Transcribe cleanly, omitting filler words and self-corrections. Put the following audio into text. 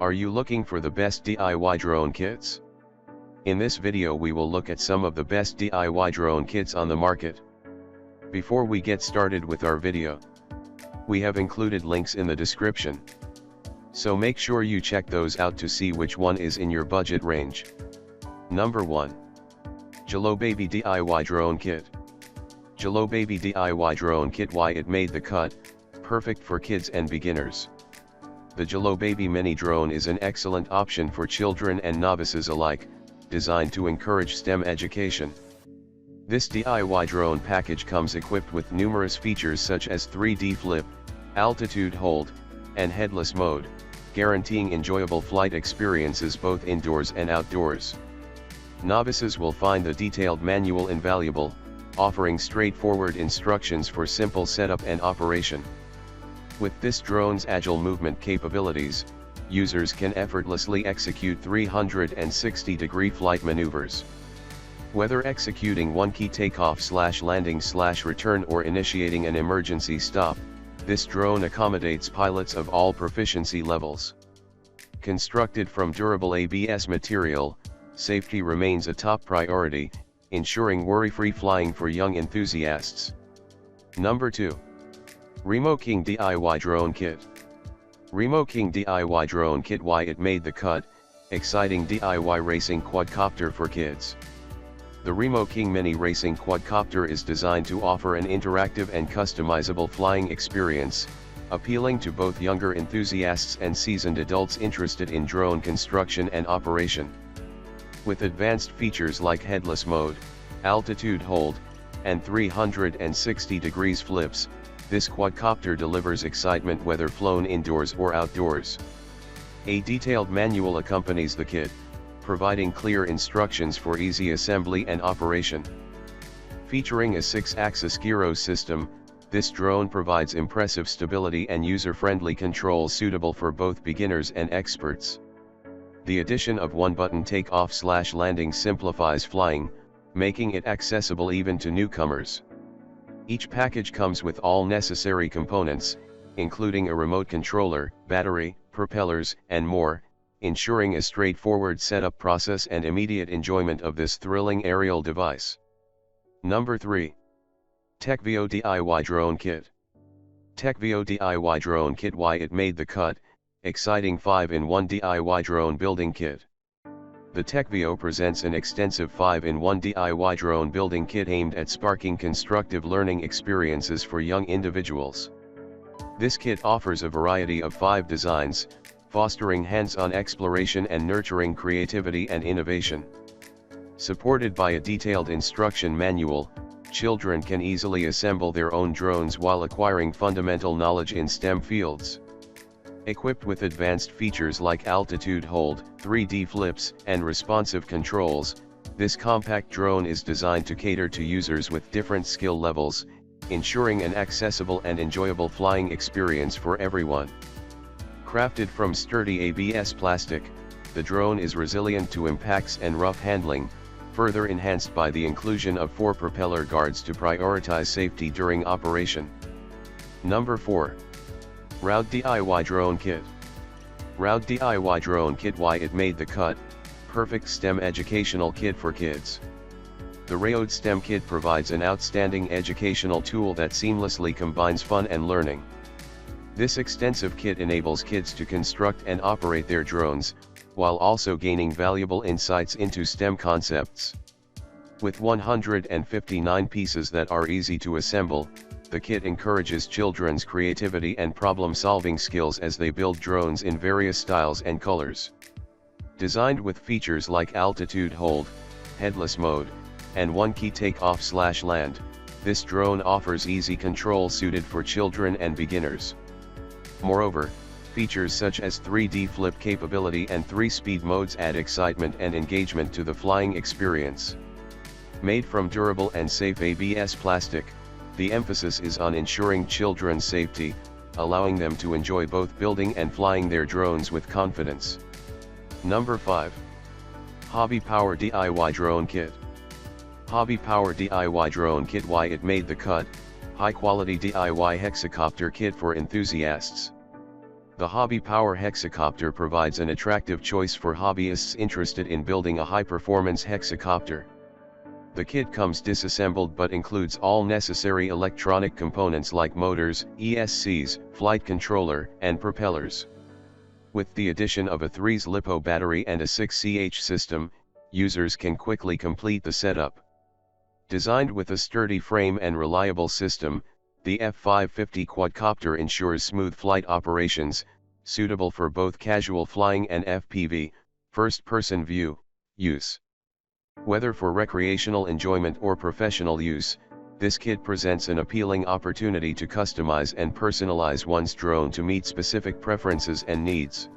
Are you looking for the best DIY drone kits? In this video we will look at some of the best DIY drone kits on the market. Before we get started with our video, we have included links in the description. So make sure you check those out to see which one is in your budget range. Number 1. Jello Baby DIY Drone Kit. Jello Baby DIY Drone Kit. Why it made the cut? Perfect for kids and beginners. The Jello Baby Mini Drone is an excellent option for children and novices alike, designed to encourage STEM education. This DIY drone package comes equipped with numerous features such as 3D flip, altitude hold, and headless mode, guaranteeing enjoyable flight experiences both indoors and outdoors. Novices will find the detailed manual invaluable, offering straightforward instructions for simple setup and operation. With this drone's agile movement capabilities, users can effortlessly execute 360-degree flight maneuvers. Whether executing one-key takeoff/landing/return or initiating an emergency stop, this drone accommodates pilots of all proficiency levels. Constructed from durable ABS material, safety remains a top priority, ensuring worry-free flying for young enthusiasts. Number 2. Remo King DIY Drone Kit. Remo King DIY Drone Kit. Why it made the cut? Exciting DIY racing quadcopter for kids. The Remo King Mini Racing Quadcopter is designed to offer an interactive and customizable flying experience, appealing to both younger enthusiasts and seasoned adults interested in drone construction and operation. With advanced features like headless mode, altitude hold, and 360 degrees flips, this quadcopter delivers excitement whether flown indoors or outdoors. A detailed manual accompanies the kit, providing clear instructions for easy assembly and operation. Featuring a 6-axis gyro system, this drone provides impressive stability and user-friendly controls suitable for both beginners and experts. The addition of one-button takeoff/landing simplifies flying, making it accessible even to newcomers. Each package comes with all necessary components, including a remote controller, battery, propellers, and more, ensuring a straightforward setup process and immediate enjoyment of this thrilling aerial device. Number 3. Techvi DIY Drone Kit. Techvi DIY Drone Kit. Why it made the cut? Exciting 5-in-1 DIY drone building kit. The Techvi presents an extensive 5-in-1 DIY drone building kit aimed at sparking constructive learning experiences for young individuals. This kit offers a variety of 5 designs, fostering hands-on exploration and nurturing creativity and innovation. Supported by a detailed instruction manual, children can easily assemble their own drones while acquiring fundamental knowledge in STEM fields. Equipped with advanced features like altitude hold, 3D flips, and responsive controls, this compact drone is designed to cater to users with different skill levels, ensuring an accessible and enjoyable flying experience for everyone. Crafted from sturdy ABS plastic, the drone is resilient to impacts and rough handling, further enhanced by the inclusion of 4 propeller guards to prioritize safety during operation. Number 4. Route DIY Drone Kit. Route DIY Drone Kit. Why it made the cut? Perfect STEM educational kit for kids. The Rode STEM Kit provides an outstanding educational tool that seamlessly combines fun and learning. This extensive kit enables kids to construct and operate their drones, while also gaining valuable insights into STEM concepts. With 159 pieces that are easy to assemble, the kit encourages children's creativity and problem-solving skills as they build drones in various styles and colors. Designed with features like altitude hold, headless mode, and one-key takeoff/land, this drone offers easy control suited for children and beginners. Moreover, features such as 3D flip capability and 3-speed modes add excitement and engagement to the flying experience. Made from durable and safe ABS plastic, the emphasis is on ensuring children's safety, allowing them to enjoy both building and flying their drones with confidence. Number 5. Hobby Power DIY Drone Kit. Hobby Power DIY Drone Kit. Why it made the cut? High-quality DIY hexacopter kit for enthusiasts. The Hobby Power Hexacopter provides an attractive choice for hobbyists interested in building a high-performance hexacopter. The kit comes disassembled but includes all necessary electronic components like motors, ESCs, flight controller, and propellers. With the addition of a 3S LiPo battery and a 6CH system, users can quickly complete the setup. Designed with a sturdy frame and reliable system, the F550 quadcopter ensures smooth flight operations, suitable for both casual flying and FPV, first-person view, use. Whether for recreational enjoyment or professional use, this kit presents an appealing opportunity to customize and personalize one's drone to meet specific preferences and needs.